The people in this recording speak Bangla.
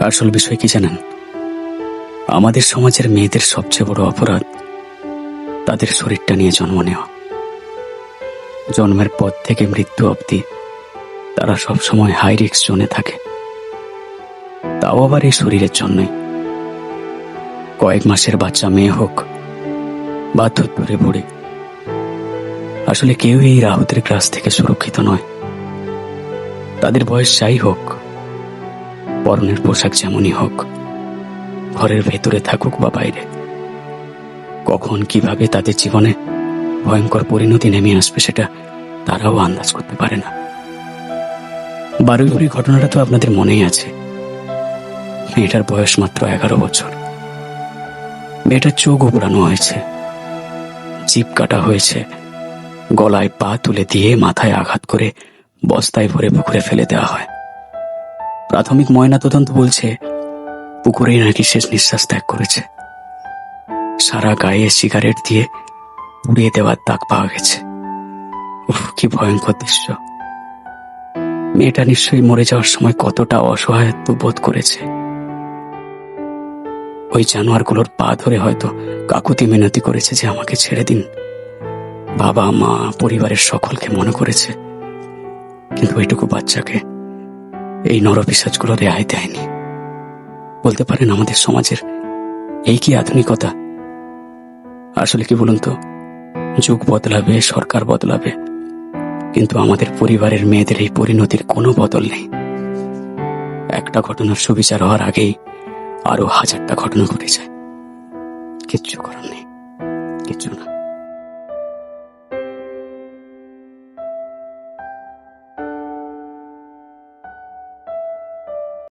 আসল বিষয় কি জানেন, আমাদের সমাজের মেয়েদের সবচেয়ে বড় অপরাধ তাদের শরীরটা নিয়ে জন্ম নেওয়া। জন্মের পর থেকে মৃত্যু অবধি তারা সবসময় হাই রিস্ক জোনে থাকে, তাও আবার এই শরীরের জন্যই। কয়েক মাসের বাচ্চা মেয়ে হোক বা ধরে বুড়ে, আসলে কেউ এই রাহুদের গ্রাস থেকে সুরক্ষিত নয়। তাদের বয়স যাই হোক, পরনের পোশাক যেমনই হোক, ঘরের ভেতরে থাকুক বা বাইরে, কখন কিভাবে তাদের জীবনে ভয়ঙ্কর পরিণতি নেমে আসবে সেটা তারাও আন্দাজ করতে পারে না। বারুইপুরি ঘটনাটা তো আপনাদের মনেই আছে। মেয়েটার বয়স মাত্র 11 বছর। মেয়েটার চোখ উপড়ানো হয়েছে, জিভ কাটা হয়েছে, গলায় পা তুলে দিয়ে মাথায় আঘাত করে বস্তায় ভরে পুকুরে ফেলে দেওয়া হয়। প্রাথমিক ময়নাতদন্ত বলছে পুকুরেই নাকি শেষ নিঃশ্বাস ত্যাগ করেছে। সারা গায়ে সিগারেট দিয়ে পুড়িয়ে দেওয়ার দাগ পাওয়া গেছে। উফ, কি ভয়ঙ্কর দৃশ্য। মেয়েটা নিশ্চয়ই মরে যাওয়ার সময় কতটা অসহায়ত্ব বোধ করেছে। ওই জানোয়ারগুলোর পা ধরে হয়তো কাকুতি মিনতি করেছে যে আমাকে ছেড়ে দিন। বাবা মা পরিবারের সকলকে মনে করেছে, কিন্তু ওইটুকু বাচ্চাকে এই নরপিশাচগুলো রেহাই দেয়নি। বলতে পারেন আমাদের সমাজের এই কি আধুনিকতা? আসলে কি বলুন তো, যুগ বদলাবে, সরকার বদলাবে, কিন্তু আমাদের পরিবারের মেয়েদের এই পরিণতির কোনো বদল নেই। একটা ঘটনার সুবিচার হওয়ার আগেই আরো 1000টা ঘটনা ঘটে যায়। কিচ্ছু করার নেই, কিচ্ছু না।